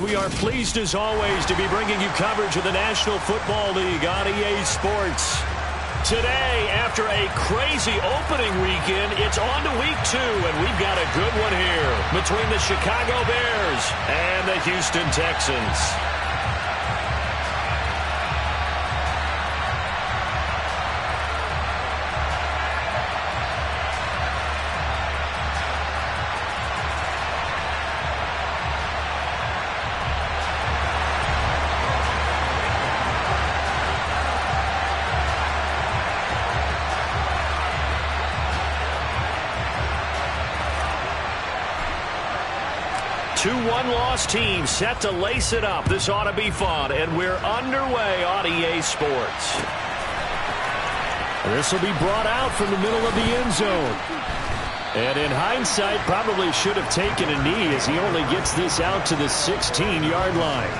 We are pleased as always to be bringing you coverage of the National Football League on EA Sports. Today, after a crazy opening weekend, it's on to week 2, and we've got a good one here between the Chicago Bears and the Houston Texans. Two one-loss teams set to lace it up. This ought to be fun, and we're underway on EA Sports. This will be brought out from the middle of the end zone. And in hindsight, probably should have taken a knee as he only gets this out to the 16-yard line.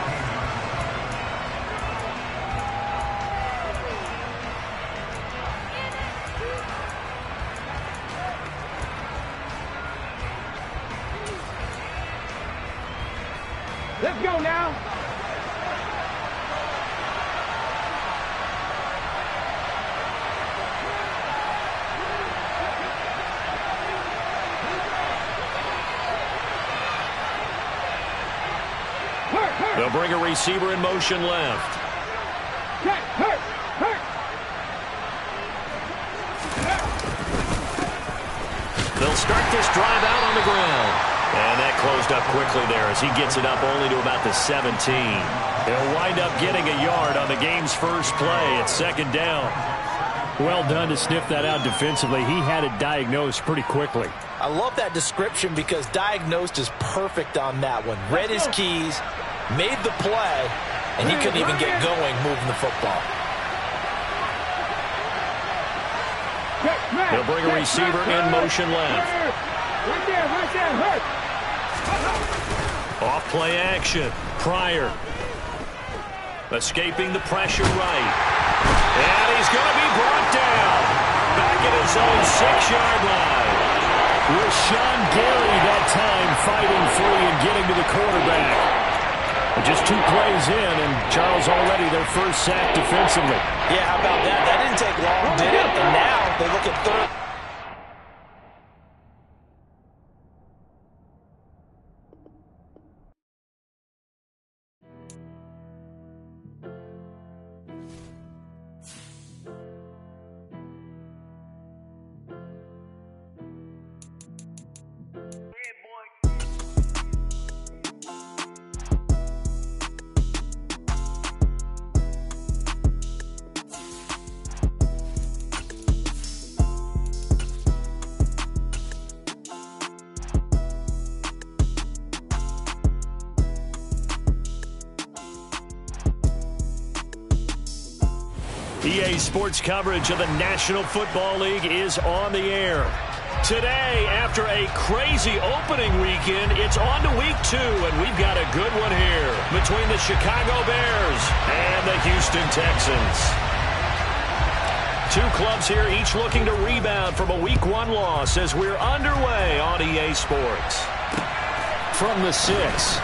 Let's go now. They'll bring a receiver in motion left. They'll start this drive out on the ground. And that closed up quickly there as he gets it up only to about the 17. He'll wind up getting a yard on the game's first play. It's second down. Well done to sniff that out defensively. He had it diagnosed pretty quickly. I love that description because diagnosed is perfect on that one. Read his keys, made the play, and he couldn't even get going moving the football. They'll bring a receiver in motion left. Right there, hurt. Off play action. Pryor. Escaping the pressure right. And he's going to be brought down. Back at his own 6-yard line. Rashawn Gary that time fighting free and getting to the quarterback. Just 2 plays in, and Charles already their first sack defensively. Yeah, how about that? That didn't take long, did it? And now they look at third. EA Sports coverage of the National Football League is on the air. Today, after a crazy opening weekend, it's on to week 2, and we've got a good one here between the Chicago Bears and the Houston Texans. 2 clubs here, each looking to rebound from a week 1 loss as we're underway on EA Sports. From the 6.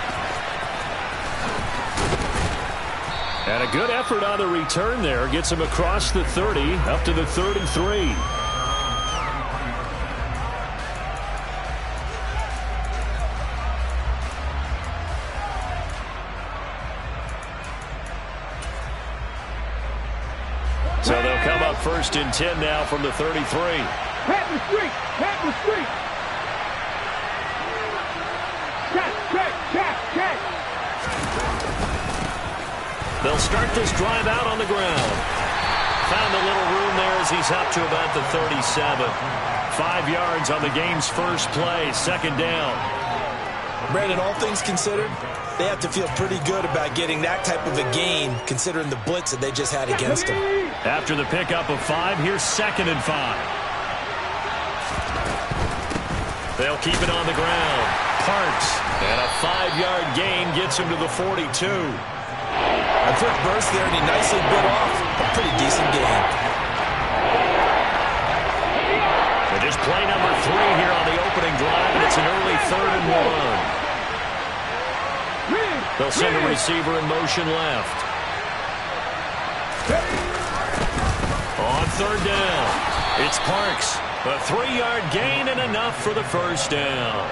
And a good effort on the return there. Gets him across the 30, up to the 33. So they'll come up first and 10 now from the 33. Pat the street. Check. They'll start this drive out on the ground. Found a little room there as he's up to about the 37. 5 yards on the game's first play, second down. Brandon, all things considered, they have to feel pretty good about getting that type of a gain considering the blitz that they just had against them. After the pickup of 5, here's second and 5. They'll keep it on the ground. Parks. And a 5-yard gain gets him to the 42. A quick burst there, and he nicely bit off a pretty decent game. It is play number 3 here on the opening drive, and it's an early 3rd and 1. They'll send a receiver in motion left. On third down, it's Parks. A 3-yard gain and enough for the first down.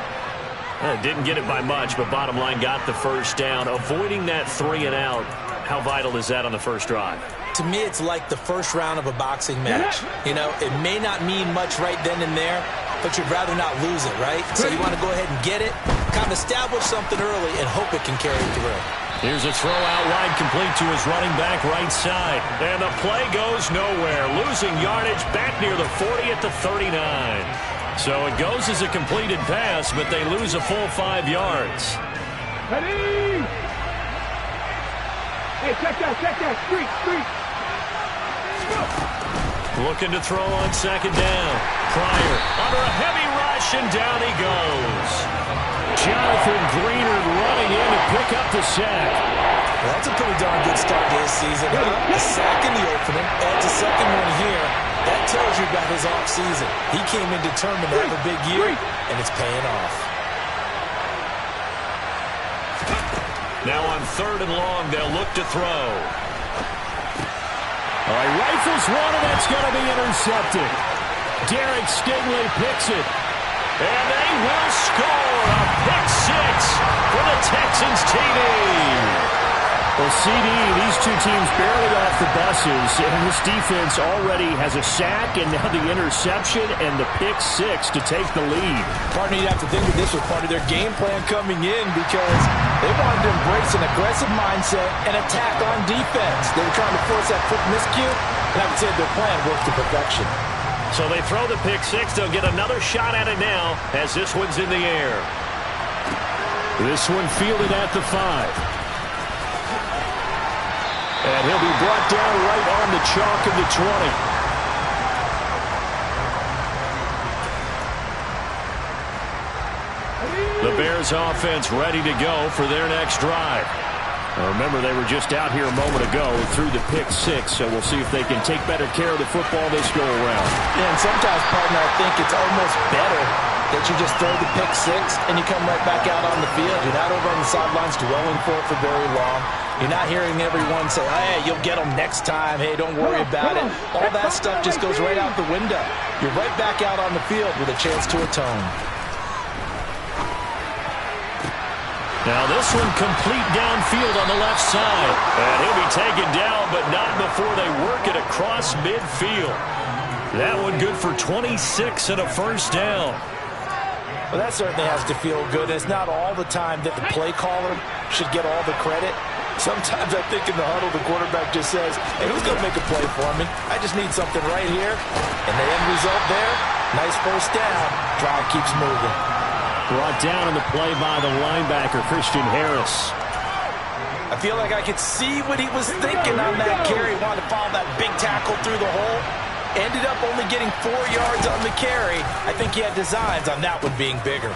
Didn't get it by much, but bottom line got the first down. Avoiding that 3 and out, how vital is that on the first drive? To me, it's like the first round of a boxing match. You know, it may not mean much right then and there, but you'd rather not lose it, right? So you want to go ahead and get it, kind of establish something early, and hope it can carry through. Here's a throw out wide, complete to his running back right side. And the play goes nowhere. Losing yardage back near the 40 at the 39. So it goes as a completed pass, but they lose a full 5 yards. Ready? Hey, check that. Street. Looking to throw on second down. Pryor under a heavy rush, and down he goes. Jonathan Greenard running in to pick up the sack. Well, that's a pretty darn good start to his season. A sack in the opening, adds a second one here. That tells you about his offseason. He came in determined to have a big year, and it's paying off. Now on third and long, they'll look to throw. All right, rifles one, and that's going to be intercepted. Derek Stingley picks it. And they will score a pick 6 for the Texans TD. Well, CD, these two teams barely off the buses, and this defense already has a sack and now the interception and the pick 6 to take the lead. Partner, you'd have to think that this was part of their game plan coming in because they wanted to embrace an aggressive mindset and attack on defense. They were trying to force that quick miscue, and I would say their plan worked to perfection. So they throw the pick 6. They'll get another shot at it now as this one's in the air. This one fielded at the 5. And he'll be brought down right on the chalk of the 20. The Bears offense ready to go for their next drive. Now remember, they were just out here a moment ago through the pick 6, so we'll see if they can take better care of the football this go around. Yeah, and sometimes, partner, I think it's almost better that you just throw the pick 6 and you come right back out on the field. You're not over on the sidelines dwelling for it for very long. You're not hearing everyone say, hey, you'll get them next time. Hey, don't worry about it. All that stuff just goes right out the window. You're right back out on the field with a chance to atone. Now this one complete downfield on the left side. And he'll be taken down, but not before they work it across midfield. That one good for 26 and a first down. Well, that certainly has to feel good. It's not all the time that the play caller should get all the credit. Sometimes I think in the huddle, the quarterback just says, hey, who's going to make a play for me? I just need something right here. And the end result there, nice first down. Drive keeps moving. Brought down on the play by the linebacker, Christian Harris. I feel like I could see what he was thinking on that carry. Wanted to follow that big tackle through the hole. Ended up only getting 4 yards on the carry. I think he had designs on that one being bigger.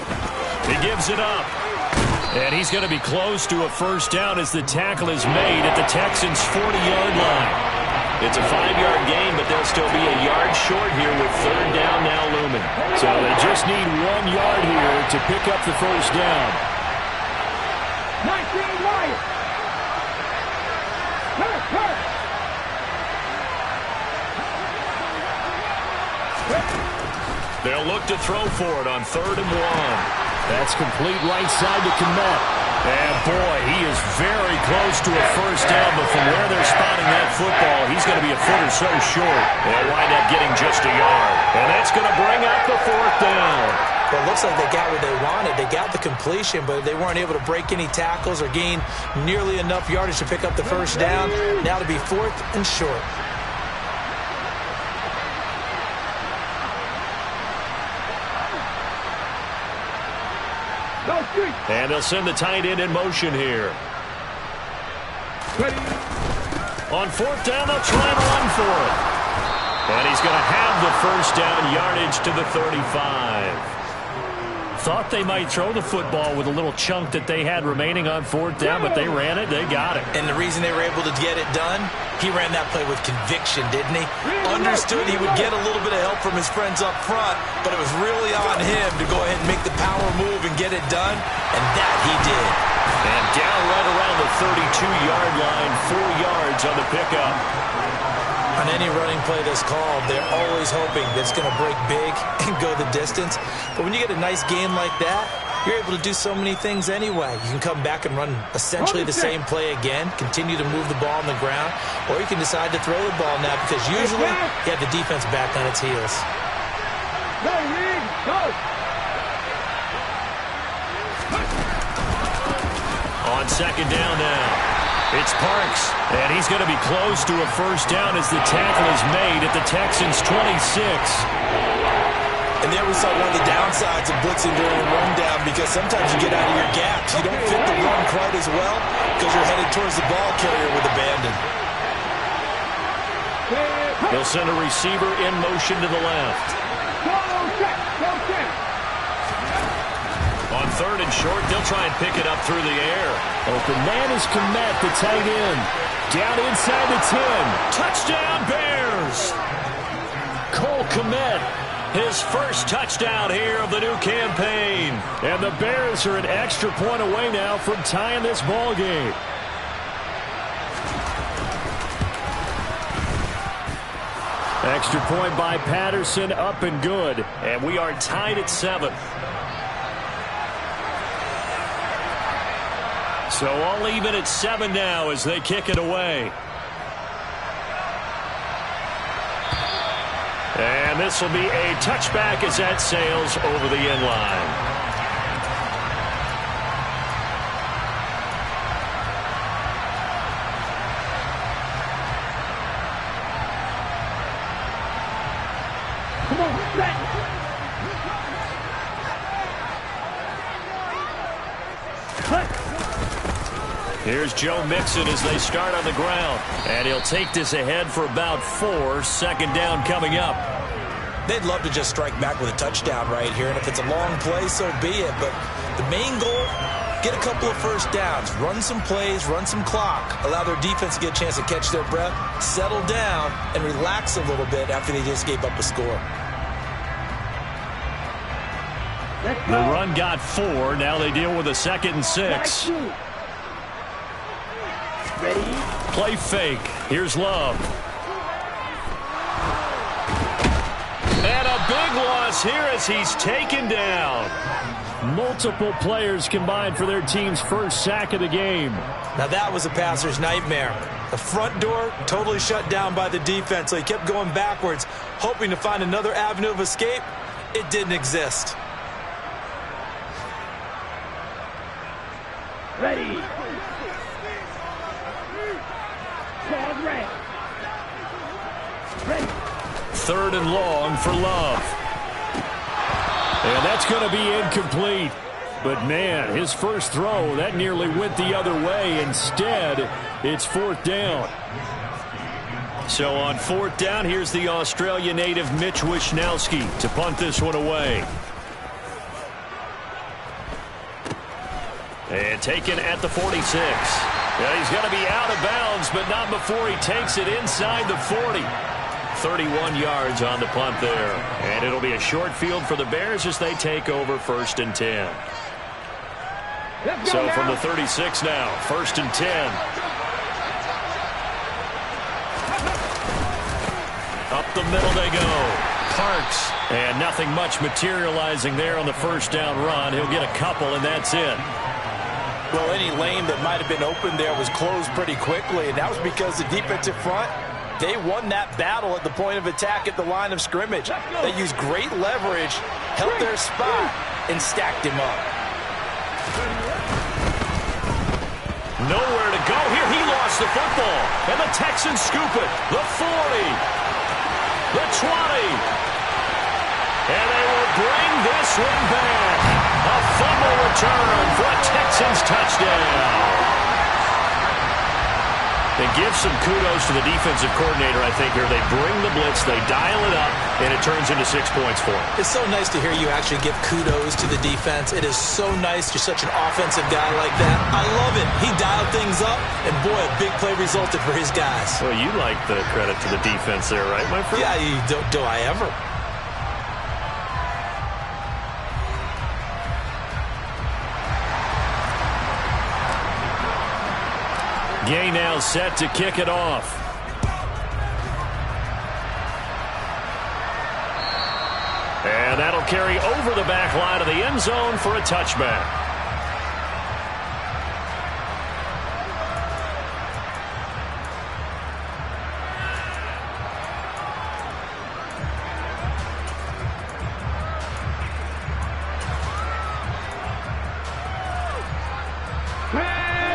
He gives it up. And he's going to be close to a first down as the tackle is made at the Texans' 40-yard line. It's a 5-yard gain, but they'll still be a yard short here with third down now looming. So they just need 1 yard here to pick up the first down. 19 Wyatt. Hurt. They'll look to throw for it on 3rd and 1. That's complete right side to Kmet. And boy, he is very close to a first down, but from where they're spotting that football, he's going to be a foot or so short. They'll wind up getting just a yard. And that's going to bring up the 4th down. Well, it looks like they got what they wanted. They got the completion, but they weren't able to break any tackles or gain nearly enough yardage to pick up the first down. Now to be 4th and short. And they'll send the tight end in motion here. On 4th down, they'll try and run for it. And he's going to have the first down yardage to the 35. Thought they might throw the football with a little chunk that they had remaining on 4th down, but they ran it, they got it. And the reason they were able to get it done, he ran that play with conviction, didn't he? Understood he would get a little bit of help from his friends up front, but it was really on him to go ahead and make the power power move and get it done, and that he did. And down right around the 32-yard line, 4 yards on the pickup. On any running play that's called, they're always hoping that it's going to break big and go the distance. But when you get a nice gain like that, you're able to do so many things anyway. You can come back and run essentially the same play again, continue to move the ball on the ground, or you can decide to throw the ball now because usually you have the defense back on its heels. Go, Reed, go! On second down now, it's Parks, and he's going to be close to a first down as the tackle is made at the Texans' 26. And there we saw one of the downsides of blitzing during a rundown because sometimes you get out of your gaps. You don't fit the run quite as well because you're headed towards the ball carrier with abandon. He'll send a receiver in motion to the left. Go, check, go, check. On third and short, they'll try and pick it up through the air. Open man is Kttn, the tight end. Down inside the 10. Touchdown, Bears! Cole Kmet, his first touchdown here of the new campaign. And the Bears are an extra point away now from tying this ball game. Extra point by Patterson, up and good. And we are tied at 7. So all even at 7 now as they kick it away. And this will be a touchback as that sails over the end line. Come on, set. Here's Joe Mixon as they start on the ground. And he'll take this ahead for about 4. Second down coming up. They'd love to just strike back with a touchdown right here, and if it's a long play, so be it. But the main goal, get a couple of first downs, run some plays, run some clock, allow their defense to get a chance to catch their breath, settle down, and relax a little bit after they just gave up a score. The run got 4. Now they deal with a 2nd and 6. Ready? Play fake. Here's Love. And a big loss here as he's taken down. Multiple players combined for their team's first sack of the game. Now that was a passer's nightmare. The front door totally shut down by the defense, so he kept going backwards, hoping to find another avenue of escape. It didn't exist. Ready? Pause, red. Ready? 3rd and long for Love. And that's going to be incomplete. But, man, his first throw, that nearly went the other way. Instead, it's 4th down. So on 4th down, here's the Australia native Mitch Wishnowsky to punt this one away. And taken at the 46. Yeah, he's going to be out of bounds, but not before he takes it inside the 40. 31 yards on the punt there. And it'll be a short field for the Bears as they take over 1st and 10. So from the 36 now, 1st and 10. Up the middle they go. Parks. And nothing much materializing there on the first down run. He'll get a couple, and that's it. Well, any lane that might have been open there was closed pretty quickly, and that was because the defensive front, they won that battle at the point of attack at the line of scrimmage. They used great leverage, held their spot, and stacked him up. Nowhere to go here. He lost the football, and the Texans scoop it. The 40, the 20, and they will bring this one back. A fumble return for a Texans touchdown. And give some kudos to the defensive coordinator, I think, here. They bring the blitz, they dial it up, and it turns into 6 points for them. It's so nice to hear you actually give kudos to the defense. It is so nice. You're such an offensive guy like that. I love it. He dialed things up, and boy, a big play resulted for his guys. Well, you like the credit to the defense there, right, my friend? Yeah, do I ever? Gay now set to kick it off. And that'll carry over the back line of the end zone for a touchback.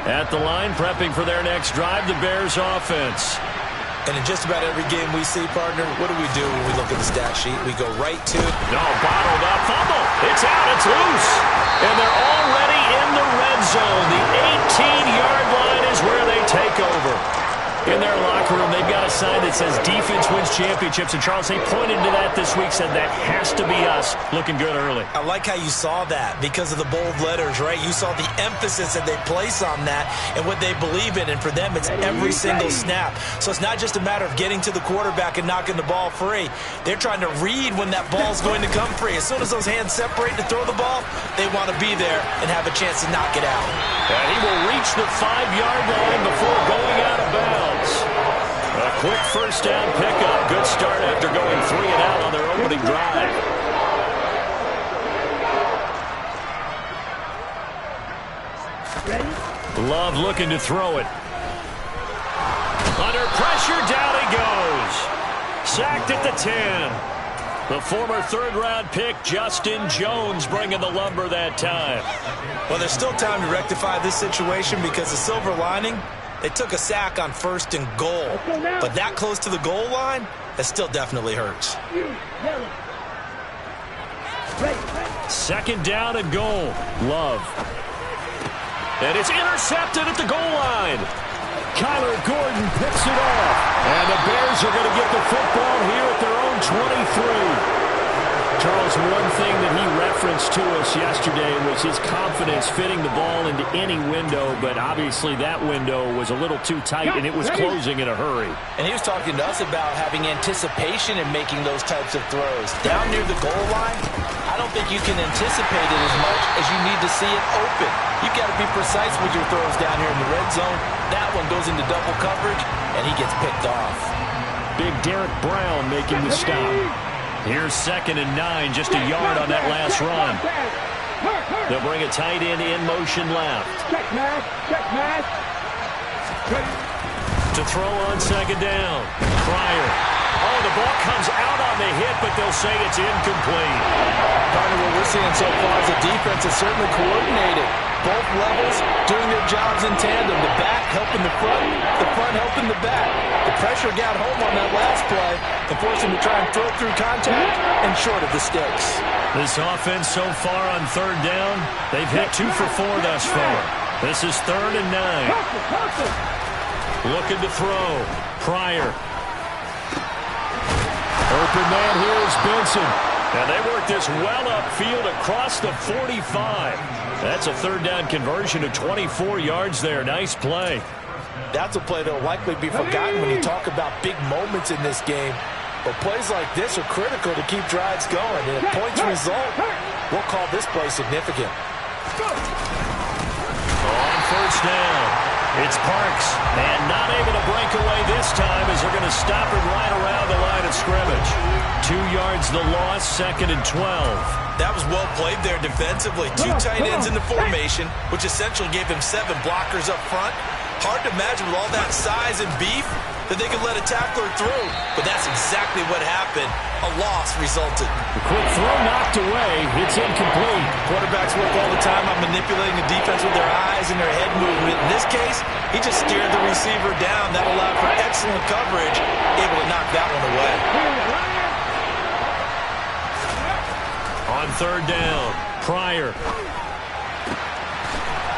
At the line, prepping for their next drive, the Bears offense. And in just about every game we see, partner, what do when we look at the stat sheet? We go right to... No, bottled up, fumble. It's out, it's loose. And they're already in the red zone. The 18-yard line is where they take over. In their locker room, they've got a sign that says defense wins championships. And Charles, they pointed to that this week, said that has to be us. Looking good early. I like how you saw that because of the bold letters, right? You saw the emphasis that they place on that and what they believe in. And for them, it's every single snap. So it's not just a matter of getting to the quarterback and knocking the ball free. They're trying to read when that ball's going to come free. As soon as those hands separate to throw the ball, they want to be there and have a chance to knock it out. And he will reach the 5-yard line before going out of bounds. A quick first down pickup. Good start after going 3 and out on their opening drive. Ready? Love looking to throw it. Under pressure, down he goes. Sacked at the 10. The former third-round pick, Justin Jones, bringing the lumber that time. Well, there's still time to rectify this situation because the silver lining, they took a sack on 1st and goal. But that close to the goal line, that still definitely hurts. Second down and goal. Love. And it's intercepted at the goal line. Kyler Gordon picks it off. And the Bears are going to get the football here at their own 23. Charles, one thing that he referenced to us yesterday was his confidence fitting the ball into any window, but obviously that window was a little too tight, and it was closing in a hurry. And he was talking to us about having anticipation in making those types of throws. Down near the goal line, I don't think you can anticipate it as much as you need to see it open. You've got to be precise with your throws down here in the red zone. That one goes into double coverage, and he gets picked off. Big Derek Brown making the stop. Here's 2nd and 9, just a yard on that last run. They'll bring a tight end in motion left. Check pass. To throw on 2nd down. Pryor. Oh, the ball comes out on the hit, but they'll say it's incomplete. Part of what we're seeing so far is the defense is certainly coordinated. Both levels doing their jobs in tandem. The back helping the front helping the back. The pressure got home on that last play and forced him to try and throw through contact and short of the sticks. This offense so far on 3rd down, they've hit 2 for 4 thus far. This is 3rd and 9. Looking to throw. Pryor. Open man here is Benson. And they work this well upfield across the 45. That's a 3rd down conversion of 24 yards there. Nice play. That's a play that will likely be forgotten when you talk about big moments in this game. But plays like this are critical to keep drives going. And if points result, we'll call this play significant. On 1st down, it's Parks. And not able to break away this time as they're going to stop him right around the line of scrimmage. 2 yards the loss, 2nd and 12. That was well played there defensively. 2 tight ends in the formation, which essentially gave him 7 blockers up front. Hard to imagine with all that size and beef that they could let a tackler through. But that's exactly what happened. A loss resulted. The quick throw knocked away. It's incomplete. Quarterbacks work all the time on manipulating the defense with their eyes and their head movement. In this case, he just steered the receiver down. That allowed for excellent coverage, able to knock that one away. On 3rd down, Pryor.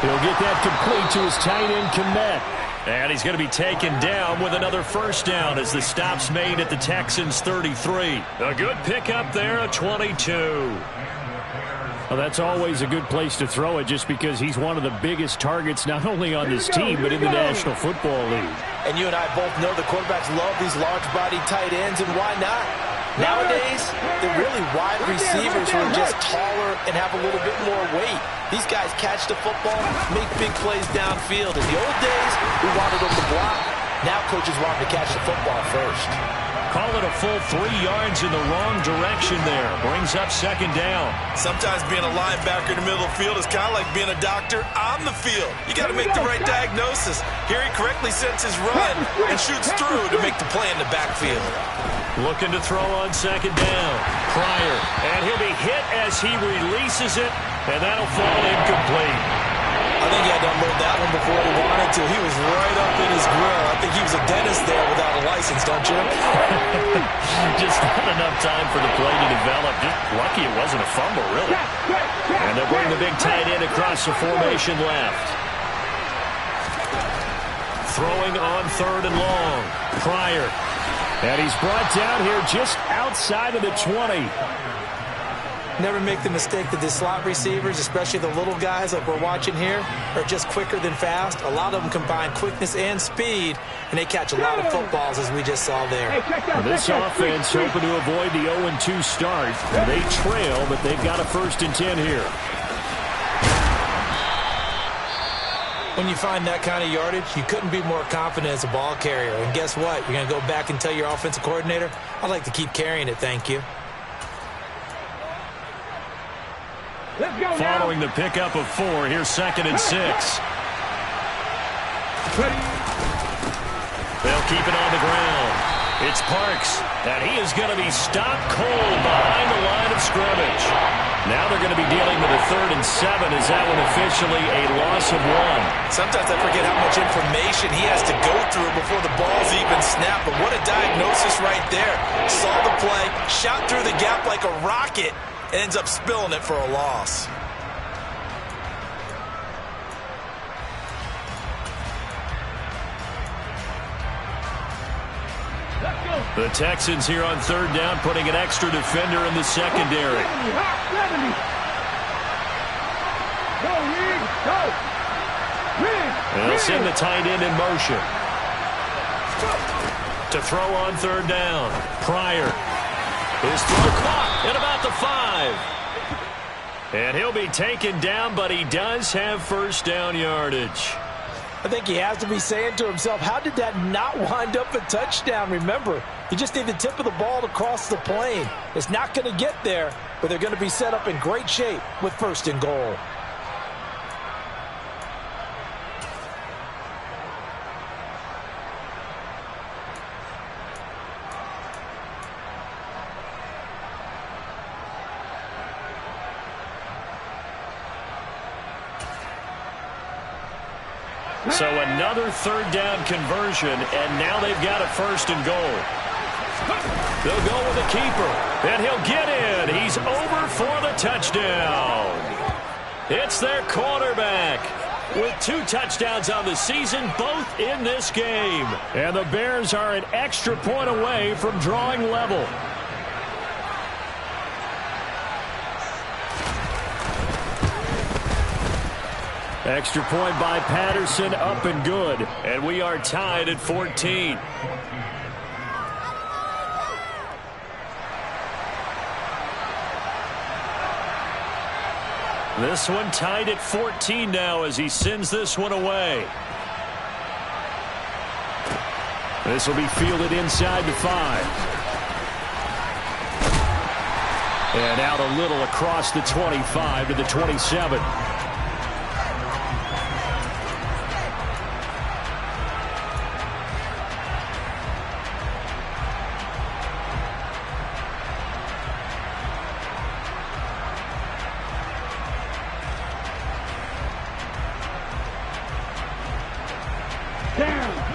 He'll get that complete to his tight end, Kttn. And he's going to be taken down with another 1st down as the stop's made at the Texans' 33. A good pickup there, a 22. Well, that's always a good place to throw it just because he's one of the biggest targets not only on this team but in the National Football League. And you and I both know the quarterbacks love these large-bodied tight ends, and why not? Nowadays, they're really wide receivers who are just taller and have a little bit more weight. These guys catch the football, make big plays downfield. In the old days, we wanted them to block. Now coaches want them to catch the football first. Call it a full 3 yards in the wrong direction there. Brings up second down. Sometimes being a linebacker in the middle of the field is kind of like being a doctor on the field. You got to make the right diagnosis. Here he correctly sets his run and shoots through to make the play in the backfield. Looking to throw on second down. Pryor, and he'll be hit as he releases it, and that'll fall incomplete. I think he had to unload that one before he wanted to. He was right up in his grill. I think he was a dentist there without a license, don't you? Just not enough time for the play to develop. Just lucky it wasn't a fumble, really. And they'll bring the big tight end across the formation left. Throwing on third and long. Pryor. And he's brought down here just outside of the 20. Never make the mistake that the slot receivers, especially the little guys like we're watching here, are just quicker than fast. A lot of them combine quickness and speed, and they catch a lot of footballs, as we just saw there. This offense hoping to avoid the 0-2 start. They trail, but they've got a 1st and 10 here. When you find that kind of yardage, you couldn't be more confident as a ball carrier. And guess what? You're going to go back and tell your offensive coordinator, I'd like to keep carrying it, thank you. Following the pickup of 4, here's 2nd and 6. They'll keep it on the ground. It's Parks, and he is going to be stopped cold behind the line of scrimmage. Now they're going to be dealing with a 3rd and 7. Is that one officially a loss of 1? Sometimes I forget how much information he has to go through before the ball's even snapped. But what a diagnosis right there. Saw the play, shot through the gap like a rocket, and ends up spilling it for a loss. The Texans here on 3rd down, putting an extra defender in the secondary. They'll send the tight end in motion. To throw on 3rd down. Pryor. His throw caught at about the 5. And he'll be taken down, but he does have 1st down yardage. I think he has to be saying to himself, how did that not wind up a touchdown? Remember, you just need the tip of the ball to cross the plane. It's not going to get there, but they're going to be set up in great shape with 1st and goal. So another 3rd down conversion, and now they've got a 1st and goal. They'll go with a keeper, and he'll get in. He's over for the touchdown. It's their quarterback with 2 touchdowns on the season, both in this game. And the Bears are an extra point away from drawing level. Extra point by Patterson, up and good. And we are tied at 14. This one tied at 14 now as he sends this one away. This will be fielded inside the 5. And out a little across the 25 to the 27.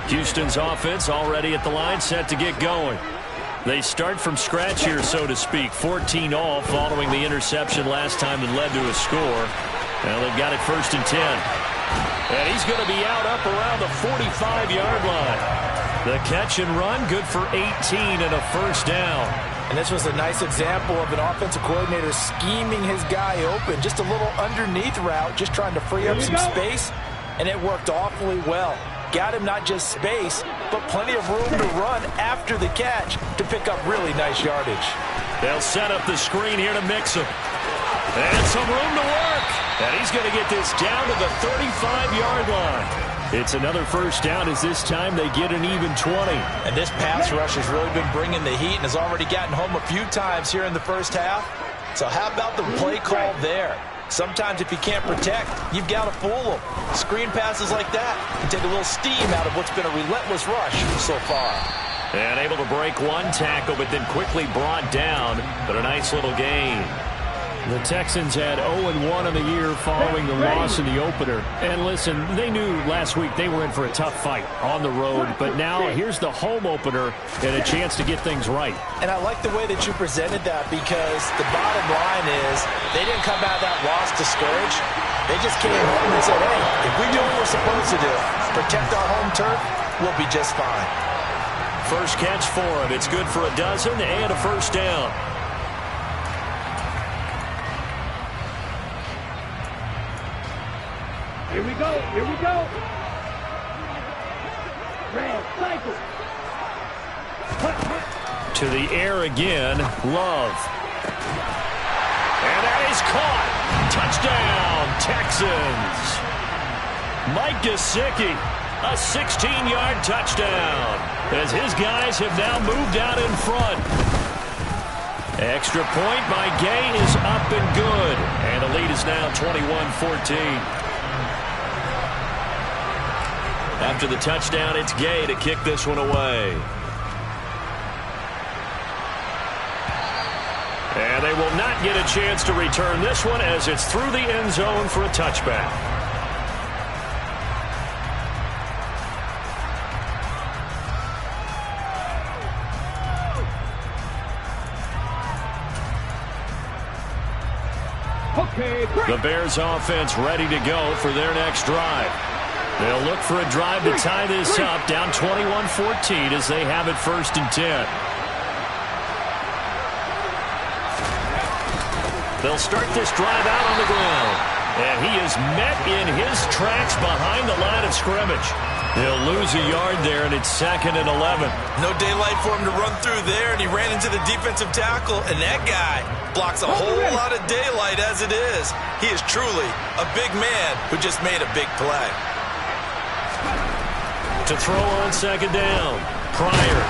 Houston's offense already at the line, set to get going. They start from scratch here, so to speak. 14 all following the interception last time that led to a score. Now they've got it 1st and 10. And he's going to be out up around the 45-yard line. The catch and run, good for 18 and a 1st down. And this was a nice example of an offensive coordinator scheming his guy open. Just a little underneath route, just trying to free up some space, and it worked awfully well. got him not just space, but plenty of room to run after the catch to pick up really nice yardage. They'll set up the screen here to mix him. And some room to work. And he's going to get this down to the 35-yard line. It's another first down as this time they get an even 20. And this pass rush has really been bringing the heat and has already gotten home a few times here in the first half. So how about the play call there? Sometimes if you can't protect, you've got to fool them. Screen passes like that can take a little steam out of what's been a relentless rush so far. And able to break one tackle, but then quickly brought down. But a nice little gain. The Texans had 0-1 in the year following the loss in the opener. And listen, they knew last week they were in for a tough fight on the road. But now here's the home opener and a chance to get things right. And I like the way that you presented that, because the bottom line is they didn't come out of that loss discouraged. They just came home and said, hey, if we do what we're supposed to do, protect our home turf, we'll be just fine. First catch for him. It's good for a dozen and a first down. Here we go. Here we go. Red cycle. To the air again. Love. And that is caught. Touchdown, Texans. Mike Gesicki, a 16-yard touchdown, as his guys have now moved out in front. Extra point by Gay is up and good. And the lead is now 21-14. After the touchdown, it's Gay to kick this one away. And they will not get a chance to return this one as it's through the end zone for a touchback. The Bears offense ready to go for their next drive. They'll look for a drive to tie this up, down 21-14 as they have it 1st and 10. They'll start this drive out on the ground. And he is met in his tracks behind the line of scrimmage. He'll lose a yard there, and it's 2nd and 11. No daylight for him to run through there, and he ran into the defensive tackle, and that guy blocks a whole lot of daylight as it is. He is truly a big man who just made a big play. To throw on 2nd down. Pryor.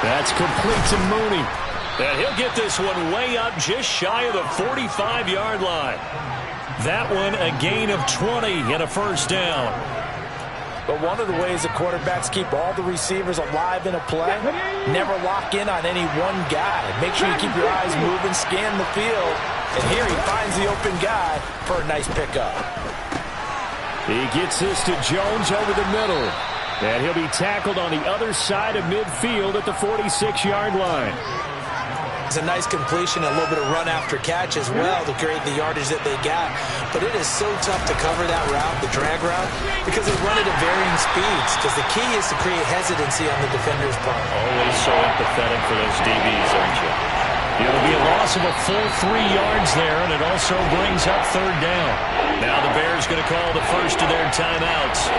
That's complete to Mooney. And he'll get this one way up just shy of the 45-yard line. That one a gain of 20 and a first down. But one of the ways the quarterbacks keep all the receivers alive in a play, never lock in on any one guy. Make sure you keep your eyes moving, scan the field. And here he finds the open guy for a nice pickup. He gets this to Jones over the middle. And he'll be tackled on the other side of midfield at the 46-yard line. It's a nice completion, a little bit of run after catch as well to create the yardage that they got. But it is so tough to cover that route, the drag route, because they run it at varying speeds. Because the key is to create hesitancy on the defender's part. Always so empathetic for those DBs, aren't you? It'll be a loss of a full 3 yards there, and it also brings up 3rd down. Now the Bears going to call the first of their timeouts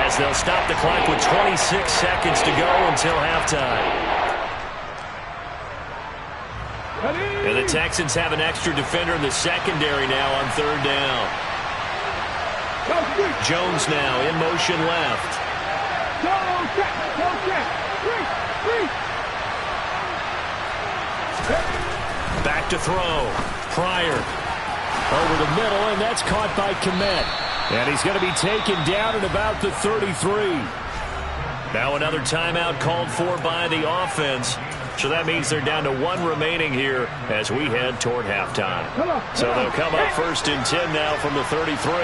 as they'll stop the clock with 26 seconds to go until halftime. And the Texans have an extra defender in the secondary now on 3rd down. Jones now in motion left. Back to throw. Pryor over the middle, and that's caught by Kttn. And he's going to be taken down at about the 33. Now another timeout called for by the offense. So that means they're down to 1 remaining here as we head toward halftime. So they'll come up 1st and 10 now from the 33.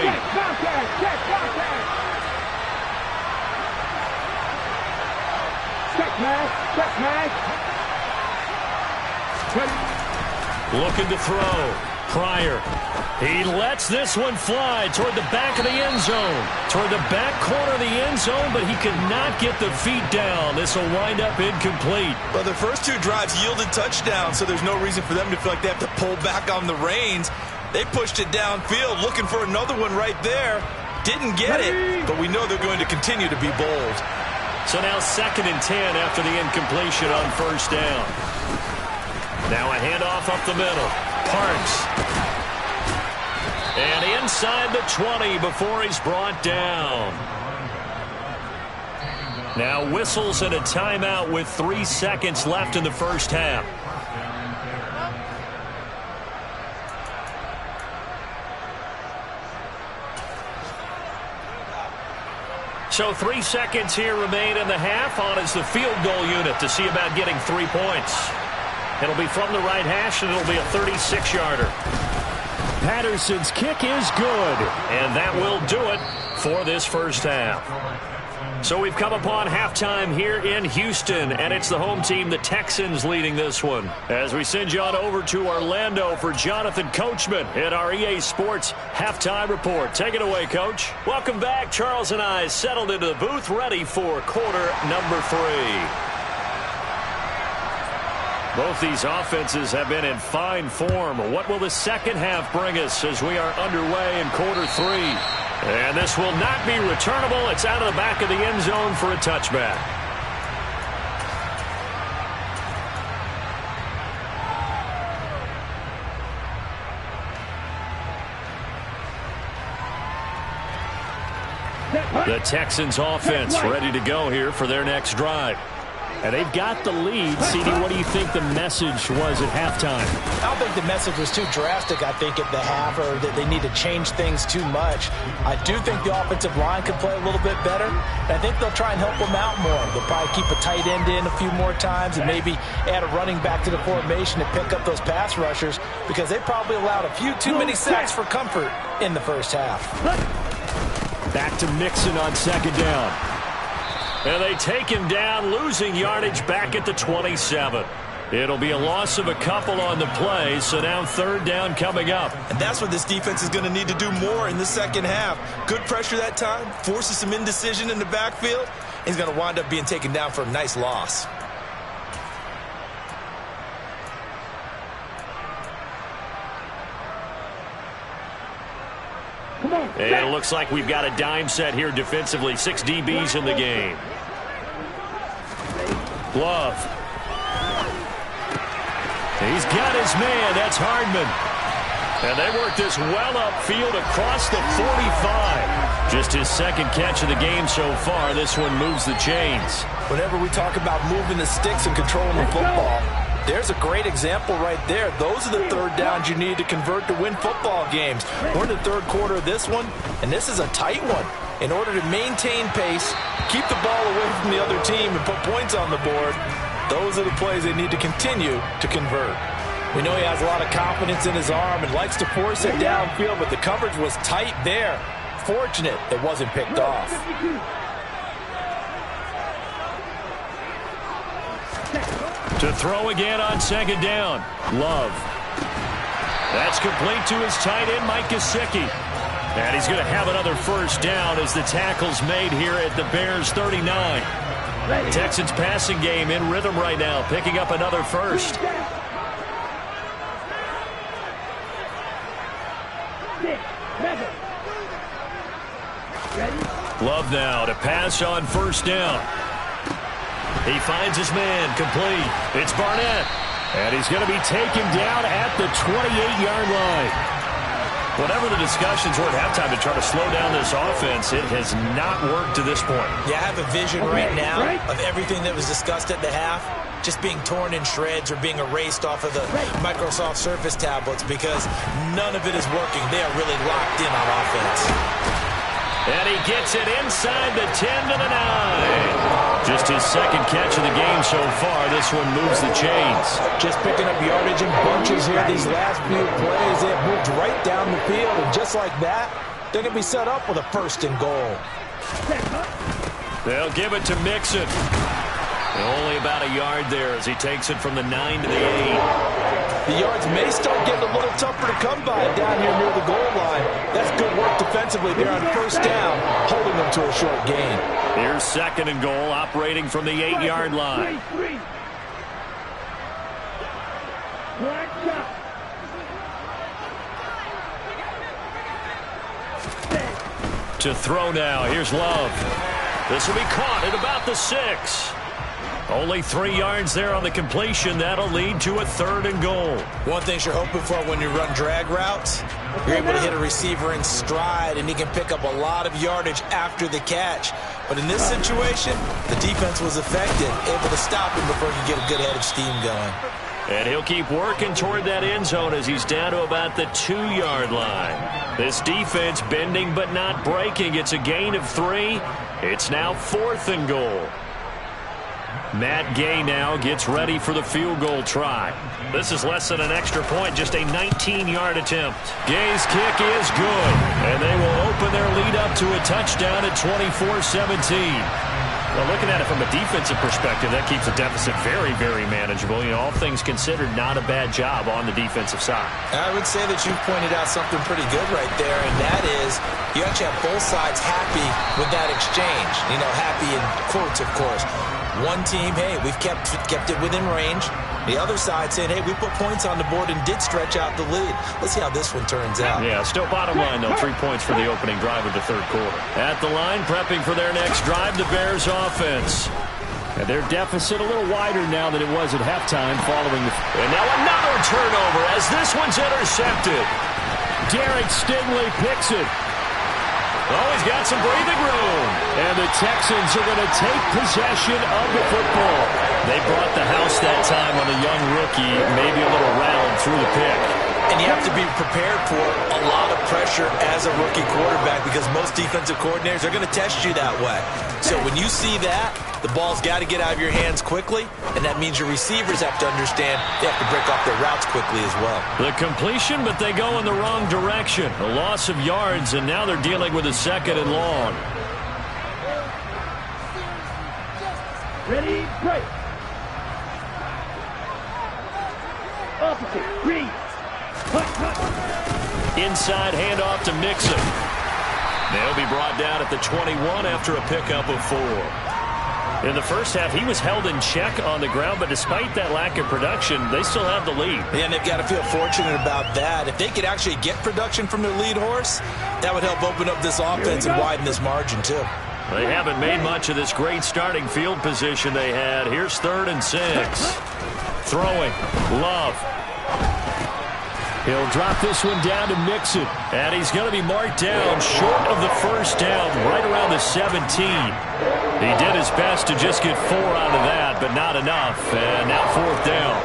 Looking to throw. Pryor. He lets this one fly toward the back of the end zone. Toward the back corner of the end zone, but he could not get the feet down. This will wind up incomplete. Well, the first 2 drives yielded touchdowns, so there's no reason for them to feel like they have to pull back on the reins. They pushed it downfield, looking for another one right there. Didn't get it, but we know they're going to continue to be bold. So now 2nd and 10 after the incompletion on first down. Now a handoff up the middle. Parks. And inside the 20 before he's brought down. Now whistles and a timeout with 3 seconds left in the first half. So 3 seconds here remain in the half. On is the field goal unit to see about getting 3 points. It'll be from the right hash, and it'll be a 36-yarder. Patterson's kick is good. And that will do it for this first half. So we've come upon halftime here in Houston, and it's the home team, the Texans, leading this one. As we send you on over to Orlando for Jonathan Coachman in our EA Sports Halftime Report. Take it away, Coach. Welcome back. Charles and I settled into the booth, ready for quarter number 3. Both these offenses have been in fine form. What will the second half bring us as we are underway in quarter 3? And this will not be returnable. It's out of the back of the end zone for a touchback. The Texans offense ready to go here for their next drive. And they've got the lead. CD, what do you think the message was at halftime? I don't think the message was too drastic, I think, at the half, or that they need to change things too much. I do think the offensive line could play a little bit better. And I think they'll try and help them out more. They'll probably keep a tight end in a few more times and maybe add a running back to the formation and pick up those pass rushers, because they probably allowed a few too many sacks for comfort in the first half. Back to Mixon on second down. And they take him down, losing yardage back at the 27. It'll be a loss of a couple on the play, so now third down coming up. And that's what this defense is going to need to do more in the second half. Good pressure that time, forces some indecision in the backfield. He's going to wind up being taken down for a nice loss. And it looks like we've got a dime set here defensively. 6 DBs in the game. Love. He's got his man. That's Hardman. And they work this well upfield across the 45. Just his second catch of the game so far. This one moves the chains. Whenever we talk about moving the sticks and controlling the football, there's a great example right there. Those are the third downs you need to convert to win football games. We're in the third quarter of this one, and this is a tight one. In order to maintain pace, keep the ball away from the other team, and put points on the board, those are the plays they need to continue to convert. We know he has a lot of confidence in his arm and likes to force it downfield, but the coverage was tight there. Fortunate it wasn't picked off. To throw again on second down. Love. That's complete to his tight end, Mike Gesicki. And he's going to have another first down as the tackle's made here at the Bears' 39. Texans passing game in rhythm right now, picking up another first. Love now to pass on first down. He finds his man, complete. It's Barnett. And he's going to be taken down at the 28-yard line. Whatever the discussions were at halftime to try to slow down this offense, it has not worked to this point. Yeah, I have a vision right now of everything that was discussed at the half just being torn in shreds or being erased off of the Microsoft Surface tablets, because none of it is working. They are really locked in on offense. And he gets it inside the 10 to the 9. Just his second catch of the game so far. This one moves the chains. Just picking up yardage in bunches here. These last few plays, they have moved right down the field. And just like that, they're going to be set up with a first and goal. They'll give it to Mixon. Only about a yard there as he takes it from the 9 to the 8. The yards may start getting a little tougher to come by down here near the goal line. That's good work defensively there on first down, holding them to a short gain. Here's second and goal, operating from the 8-yard line. To throw now. Here's Love. This will be caught at about the 6. Only 3 yards there on the completion. That'll lead to a 3rd and goal. One thing you're hoping for when you run drag routes, you're able to hit a receiver in stride, and he can pick up a lot of yardage after the catch. But in this situation, the defense was effective, able to stop him before he could get a good head of steam going. And he'll keep working toward that end zone as he's down to about the 2-yard line. This defense bending but not breaking. It's a gain of 3. It's now 4th and goal. Matt Gay now gets ready for the field goal try. This is less than an extra point, just a 19-yard attempt. Gay's kick is good, and they will open their lead up to a touchdown at 24-17. Well, looking at it from a defensive perspective, that keeps the deficit very, very manageable. You know, all things considered, not a bad job on the defensive side. I would say that you've pointed out something pretty good right there, and that is you actually have both sides happy with that exchange. You know, happy in quotes, of course. One team, hey, we've kept it within range. The other side saying, hey, we put points on the board and did stretch out the lead. Let's see how this one turns out. Yeah, still bottom line, though. 3 points for the opening drive of the 3rd quarter. At the line, prepping for their next drive, the Bears offense. And their deficit a little wider now than it was at halftime following the... And now another turnover as this one's intercepted. Derek Stingley picks it. Oh, he's got some breathing room. And the Texans are going to take possession of the football. They brought the house that time on the young rookie, maybe a little rattled through the pick. And you have to be prepared for a lot of pressure as a rookie quarterback because most defensive coordinators are going to test you that way. So when you see that, the ball's got to get out of your hands quickly, and that means your receivers have to understand they have to break off their routes quickly as well. The completion, but they go in the wrong direction. A loss of yards, and now they're dealing with a 2nd and long. Ready, break. Opposite, read. Inside handoff to Mixon. They'll be brought down at the 21 after a pickup of 4. In the first half, he was held in check on the ground, but despite that lack of production, they still have the lead. And they've got to feel fortunate about that. If they could actually get production from their lead horse, that would help open up this offense and widen this margin, too. They haven't made much of this great starting field position they had. Here's 3rd and 6. Throwing. Love. He'll drop this one down to Mixon. And he's going to be marked down short of the 1st down, right around the 17. He did his best to just get 4 out of that, but not enough. And now 4th down.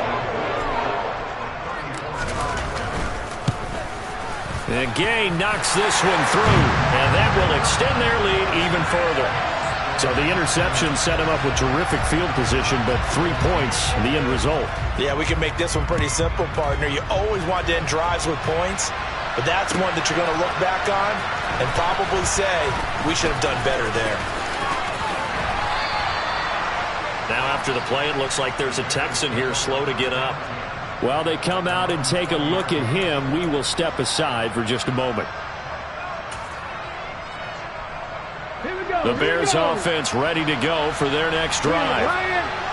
And Gay knocks this one through, and that will extend their lead even further. So the interception set him up with terrific field position, but 3 points, the end result. Yeah, we can make this one pretty simple, partner. You always want to end drives with points, but that's one that you're going to look back on and probably say, we should have done better there. Now after the play, it looks like there's a Texan here slow to get up. While they come out and take a look at him, we will step aside for just a moment. The Bears offense ready to go for their next drive.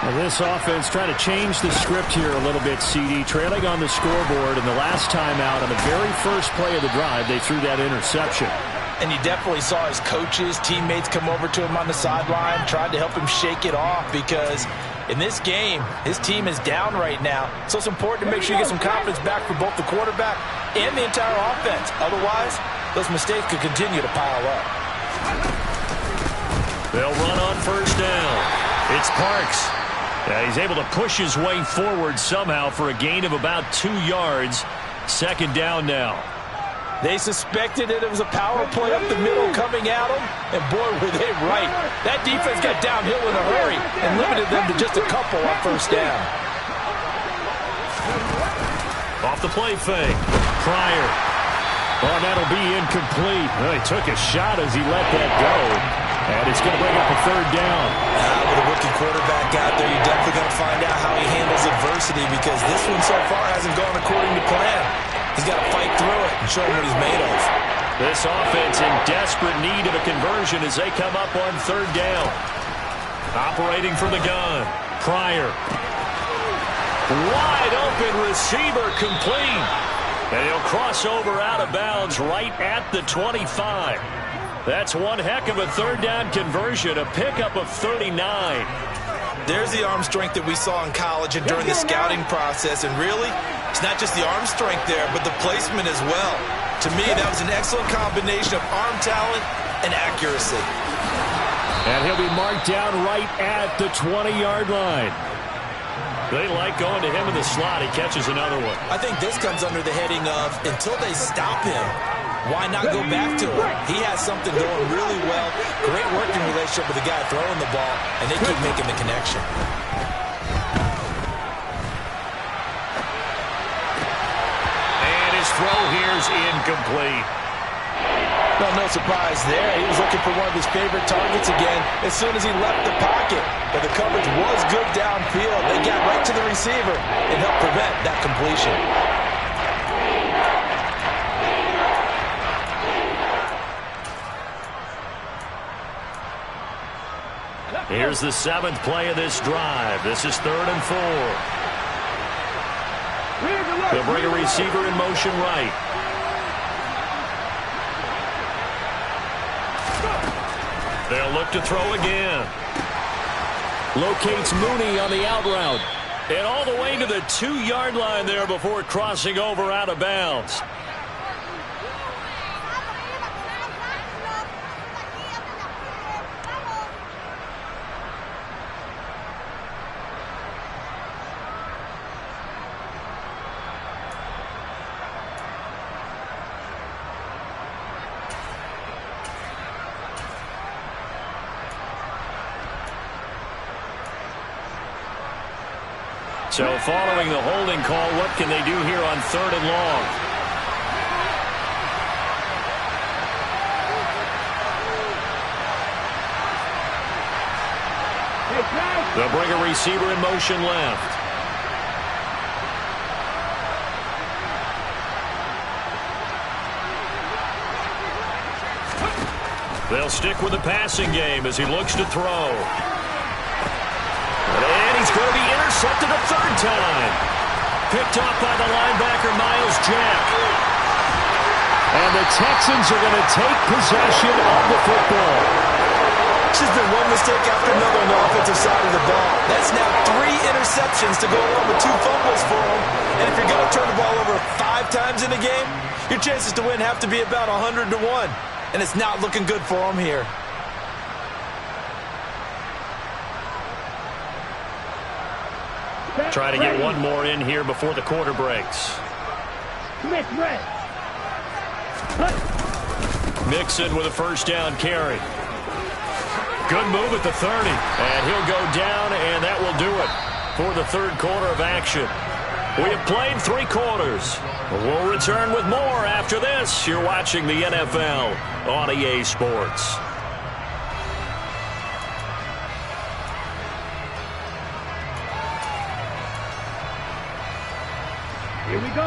Well, this offense trying to change the script here a little bit, CD. Trailing on the scoreboard, and the last time out on the very first play of the drive, they threw that interception. And you definitely saw his coaches, teammates come over to him on the sideline, tried to help him shake it off because in this game, his team is down right now. So it's important to make sure you get some confidence back for both the quarterback and the entire offense. Otherwise, those mistakes could continue to pile up. They'll run on 1st down. It's Parks. He's able to push his way forward somehow for a gain of about 2 yards. 2nd down now. They suspected that it was a power play up the middle coming at them, and boy, were they right. That defense got downhill in a hurry and limited them to just a couple on 1st down. Off the play fake. Pryor. Oh, that'll be incomplete. Well, he took a shot as he let that go. And it's going to bring up a 3rd down. With a rookie quarterback out there, you're definitely going to find out how he handles adversity because this one so far hasn't gone according to plan. He's got to fight through it and show him what he's made of. This offense in desperate need of a conversion as they come up on 3rd down. Operating from the gun. Pryor. Wide open receiver complete. And he'll cross over out of bounds right at the 25. That's one heck of a third down conversion, a pickup of 39. There's the arm strength that we saw in college and during the scouting process. And really, it's not just the arm strength there, but the placement as well. To me, that was an excellent combination of arm talent and accuracy. And he'll be marked down right at the 20-yard line. They like going to him in the slot. He catches another one. I think this comes under the heading of until they stop him, why not go back to him? He has something going really well. Great working relationship with the guy throwing the ball, and they keep making the connection. And his throw here's incomplete. No surprise there. He was looking for one of his favorite targets again as soon as he left the pocket. But the coverage was good downfield. They got right to the receiver and helped prevent that completion. Here's the 7th play of this drive. This is 3rd and 4. They'll bring a receiver in motion right. They'll look to throw again. Locates Mooney on the out route. And all the way to the 2-yard line there before crossing over out of bounds. So following the holding call, what can they do here on 3rd and long? They'll bring a receiver in motion left. They'll stick with the passing game as he looks to throw. And he's going to be intercepted a 3rd time. Picked off by the linebacker, Miles Jack. And the Texans are going to take possession of the football. This has been one mistake after another on the offensive side of the ball. That's now 3 interceptions to go along with 2 fumbles for him. And if you're going to turn the ball over 5 times in a game, your chances to win have to be about 100 to 1. And it's not looking good for him here. Try to get one more in here before the quarter breaks. Mixon with a 1st down carry. Good move at the 30. And he'll go down, and that will do it for the 3rd quarter of action. We have played 3 quarters. We'll return with more after this. You're watching the NFL on EA Sports.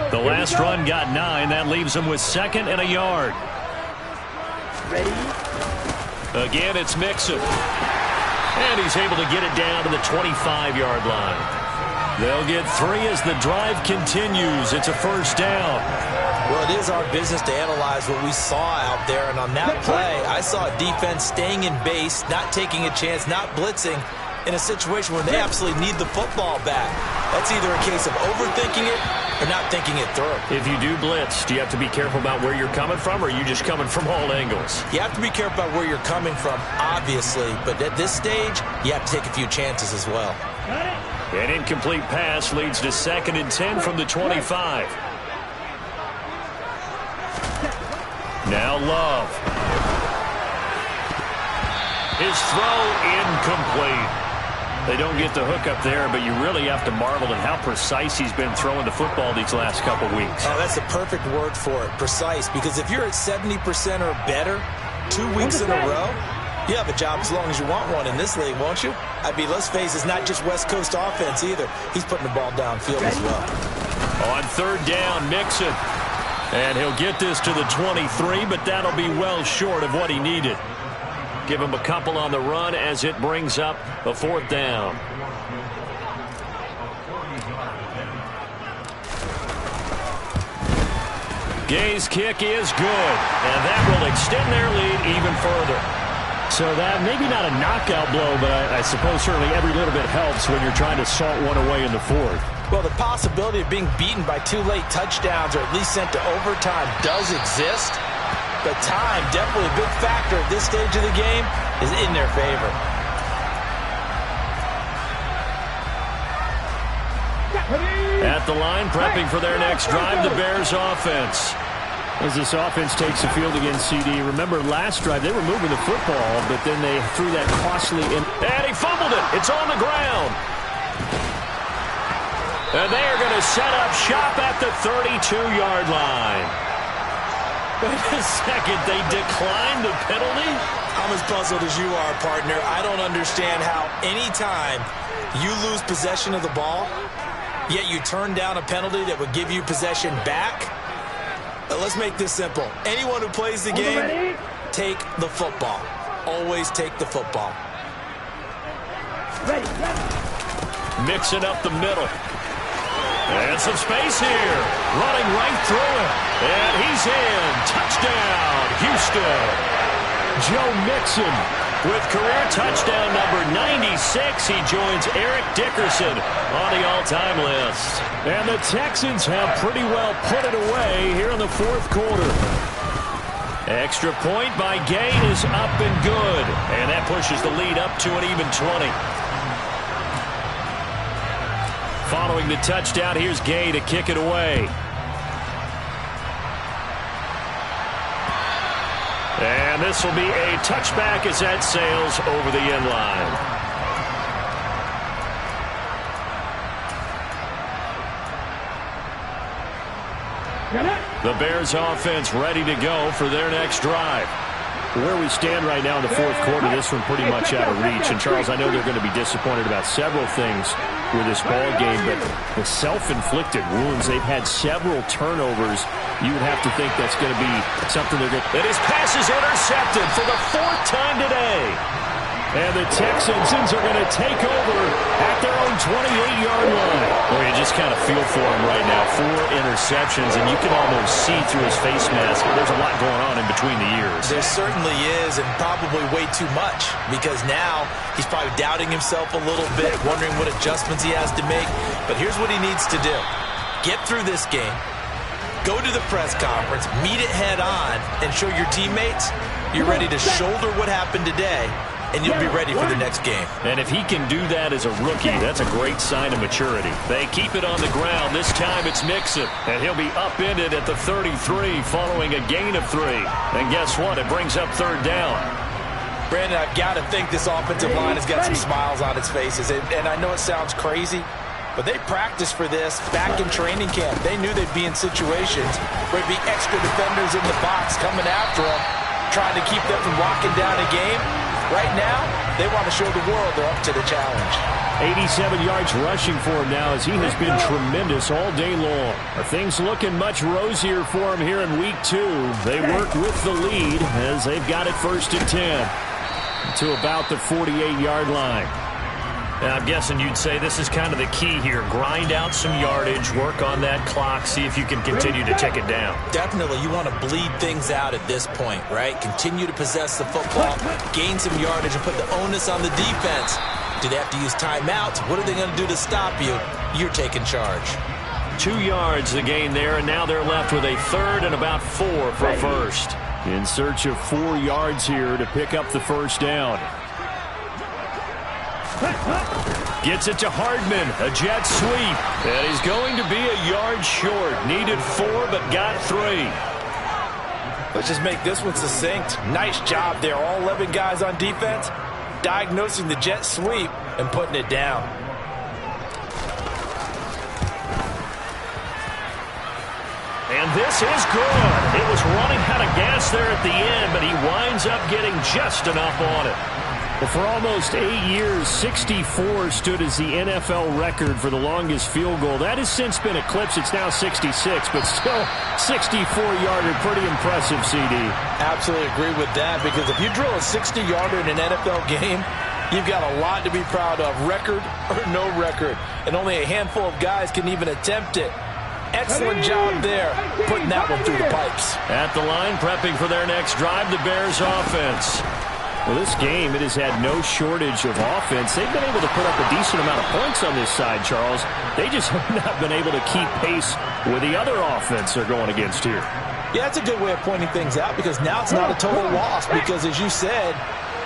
The last run got 9. That leaves him with 2nd and a yard. Ready? Again, it's Mixon. And he's able to get it down to the 25-yard line. They'll get 3 as the drive continues. It's a 1st down. Well, it is our business to analyze what we saw out there. And on that play, I saw a defense staying in base, not taking a chance, not blitzing, in a situation where they absolutely need the football back. That's either a case of overthinking it or not thinking it through. If you do blitz, do you have to be careful about where you're coming from, or are you just coming from all angles? You have to be careful about where you're coming from, obviously. But at this stage, you have to take a few chances as well. An incomplete pass leads to 2nd and 10 from the 25. Now Love. His throw incomplete. They don't get the hook up there, but you really have to marvel at how precise he's been throwing the football these last couple weeks. Oh, that's the perfect word for it, precise. Because if you're at 70% or better 2 weeks in a row, you have a job as long as you want one in this league, won't you? I mean, let's face it, it's not just West Coast offense either. He's putting the ball downfield as well. On 3rd down, Mixon. And he'll get this to the 23, but that'll be well short of what he needed. Give him a couple on the run as it brings up a 4th down. Gay's kick is good, and that will extend their lead even further. So that maybe not a knockout blow, but I suppose certainly every little bit helps when you're trying to salt one away in the fourth. Well, the possibility of being beaten by 2 late touchdowns or at least sent to overtime does exist. But time, definitely a big factor at this stage of the game, is in their favor. At the line, prepping for their next drive, the Bears offense. As this offense takes the field against CD, remember last drive they were moving the football, but then they threw that costly in. And he fumbled it. It's on the ground. And they are going to set up shop at the 32-yard line. Wait a second, they declined the penalty? I'm as puzzled as you are, partner. I don't understand how any time you lose possession of the ball, yet you turn down a penalty that would give you possession back. Let's make this simple. Anyone who plays the game, take the football. Always take the football. Ready. Mixing up the middle. And some space here. Running right through it. And he's in. Touchdown, Houston. Joe Mixon with career touchdown number 96. He joins Eric Dickerson on the all-time list. And the Texans have pretty well put it away here in the fourth quarter. Extra point by Gay is up and good. And that pushes the lead up to an even 20. Following the touchdown, here's Gay to kick it away. And this will be a touchback as that sails over the end line. The Bears offense ready to go for their next drive. Where we stand right now in the fourth quarter, this one pretty much out of reach. And, Charles, I know they're going to be disappointed about several things with this ball game, but the self-inflicted wounds, they've had several turnovers. You would have to think that's going to be something they're going to... And his pass is intercepted for the 4th time today. And the Texans are going to take over at their own 28-yard line. Well, you just kind of feel for him right now. 4 interceptions, and you can almost see through his face mask. There's a lot going on in between the ears. There certainly is, and probably way too much, because now he's probably doubting himself a little bit, wondering what adjustments he has to make. But here's what he needs to do. Get through this game. Go to the press conference, meet it head on, and show your teammates you're ready to shoulder what happened today, and you'll be ready for the next game. And if he can do that as a rookie, that's a great sign of maturity. They keep it on the ground. This time it's Mixon, and he'll be upended at the 33 following a gain of 3. And guess what? It brings up 3rd down. Brandon, I've got to think this offensive line has got some smiles on its faces. And I know it sounds crazy, but they practiced for this back in training camp. They knew they'd be in situations where there'd be extra defenders in the box coming after them, trying to keep them from locking down a game. Right now, they want to show the world they're up to the challenge. 87 yards rushing for him now as he has been tremendous all day long. Things looking much rosier for him here in week 2. They work with the lead as they've got it 1st and 10 to about the 48-yard line. And I'm guessing you'd say this is kind of the key here. Grind out some yardage, work on that clock, see if you can continue to take it down. Definitely, you want to bleed things out at this point, right? Continue to possess the football, gain some yardage, and put the onus on the defense. Do they have to use timeouts? What are they going to do to stop you? You're taking charge. 2 yards the gain there, and now they're left with a 3rd and about 4 for a 1st. In search of 4 yards here to pick up the 1st down. Gets it to Hardman, a jet sweep, and he's going to be a yard short. Needed 4, but got 3. Let's just make this one succinct. Nice job there, all 11 guys on defense, diagnosing the jet sweep and putting it down. And this is good. It was running out of gas there at the end, but he winds up getting just enough on it. Well, for almost 8 years, 64 stood as the NFL record for the longest field goal. That has since been eclipsed. It's now 66, but still 64-yarder. Pretty impressive, CD. Absolutely agree with that, because if you drill a 60-yarder in an NFL game, you've got a lot to be proud of, record or no record. And only a handful of guys can even attempt it. Excellent job there, putting that one through the pipes. At the line, prepping for their next drive, the Bears offense. Well, this game, it has had no shortage of offense. They've been able to put up a decent amount of points on this side, Charles. They just have not been able to keep pace with the other offense they're going against here. Yeah, that's a good way of pointing things out because now it's not a total loss because, as you said,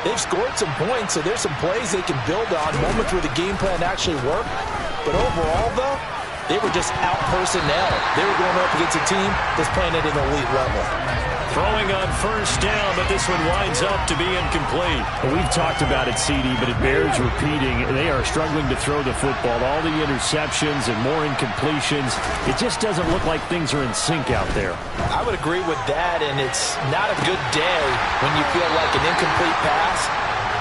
they've scored some points, so there's some plays they can build on, moments where the game plan actually worked. But overall, though, they were just out-personnel. They were going up against a team that's playing at an elite level. Throwing on first down, but this one winds up to be incomplete. Well, we've talked about it, CD, but it bears repeating. They are struggling to throw the football. All the interceptions and more incompletions. It just doesn't look like things are in sync out there. I would agree with that, and it's not a good day when you feel like an incomplete pass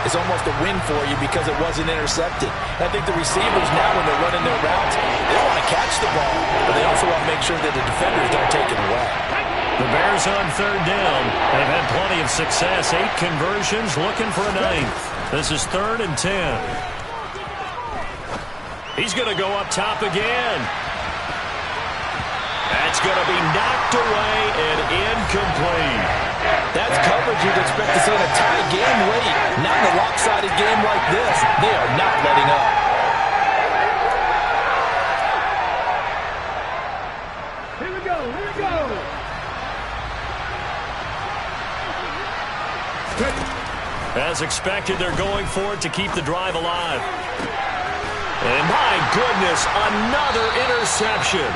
is almost a win for you because it wasn't intercepted. And I think the receivers now, when they're running their routes, they want to catch the ball, but they also want to make sure that the defenders don't take it away. The Bears on third down. They've had plenty of success. 8 conversions, looking for a 9th. This is 3rd and 10. He's going to go up top again. That's going to be knocked away and incomplete. That's coverage you'd expect to see in a tie game late. Not in a lopsided game like this. They are not letting up. Here we go, here we go. As expected, they're going for it to keep the drive alive. And my goodness, another interception.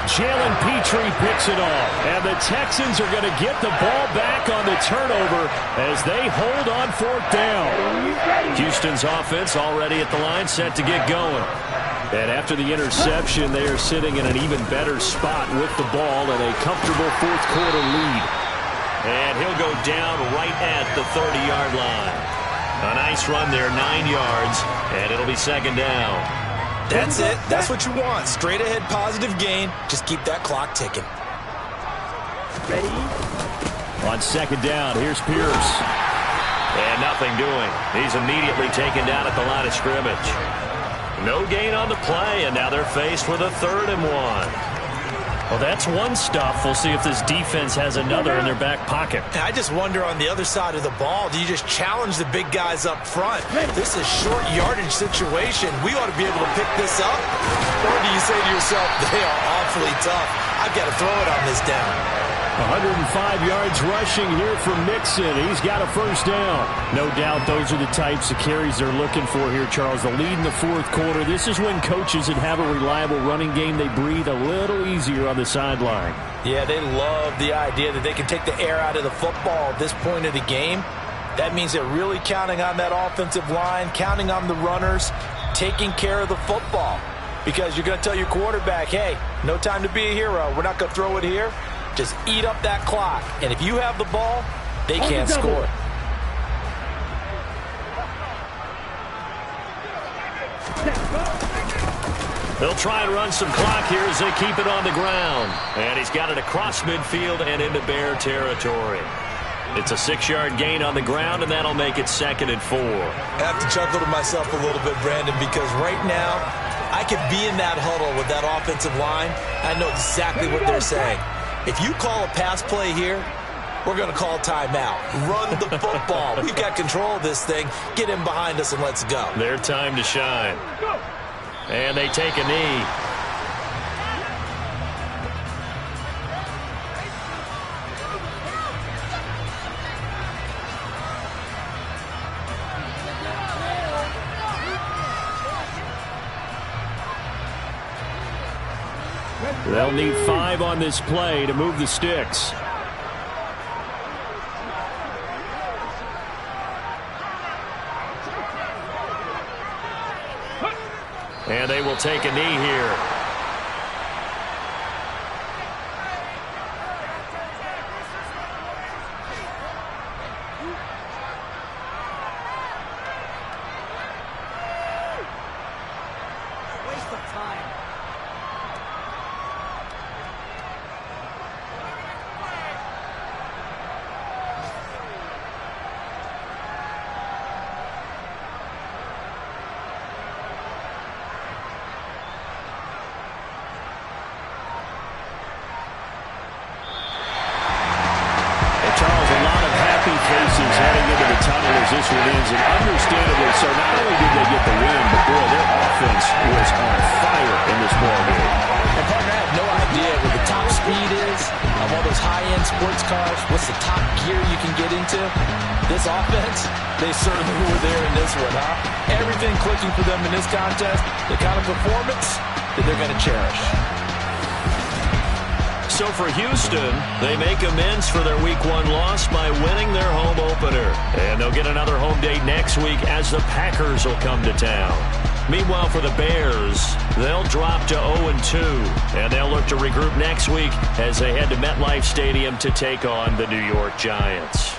Jalen Petrie picks it off, and the Texans are going to get the ball back on the turnover as they hold on 4th down. Houston's offense already at the line, set to get going. And after the interception, they are sitting in an even better spot with the ball and a comfortable 4th quarter lead. And he'll go down right at the 30-yard line. A nice run there, 9 yards, and it'll be 2nd down. That's it. That's what you want. Straight ahead positive gain. Just keep that clock ticking. Ready? On 2nd down, here's Pierce. And nothing doing. He's immediately taken down at the line of scrimmage. No gain on the play, and now they're faced with a 3rd and 1. Well, that's one stuff. We'll see if this defense has another in their back pocket. I just wonder on the other side of the ball, do you just challenge the big guys up front? This is short yardage situation. We ought to be able to pick this up. Or do you say to yourself, they are awfully tough. I've got to throw it on this down. 105 yards rushing here for Mixon. He's got a 1st down. No doubt those are the types of carries they're looking for here, Charles. The lead in the 4th quarter. This is when coaches that have a reliable running game, they breathe a little easier on the sideline. Yeah, they love the idea that they can take the air out of the football at this point of the game. That means they're really counting on that offensive line, counting on the runners, taking care of the football. Because you're going to tell your quarterback, hey, no time to be a hero. We're not going to throw it here. Just eat up that clock. And if you have the ball, they can't score. They'll try and run some clock here as they keep it on the ground. And he's got it across midfield and into Bear territory. It's a 6-yard gain on the ground, and that'll make it 2nd and 4. I have to chuckle to myself a little bit, Brandon, because right now I could be in that huddle with that offensive line. I know exactly what they're saying. If you call a pass play here, we're going to call timeout. Run the football. We've got control of this thing. Get in behind us and let's go. Their time to shine. And they take a knee. They'll need 5 on this play to move the sticks. And they will take a knee here. Waste of time. And Charles, a lot of happy faces heading into the tunnel as this one ends, and understandably so. Not only did they get the win, but boy, their offense was on fire in this ball game. And partner, I have no idea what the top speed is of all those high-end sports cars. What's the top gear you can get into? This offense, they certainly were there in this one, huh? Everything clicking for them in this contest, the kind of performance that they're going to cherish. So for Houston, they make amends for their Week 1 loss by winning their home opener. And they'll get another home date next week as the Packers will come to town. Meanwhile, for the Bears, they'll drop to 0-2, and they'll look to regroup next week as they head to MetLife Stadium to take on the New York Giants.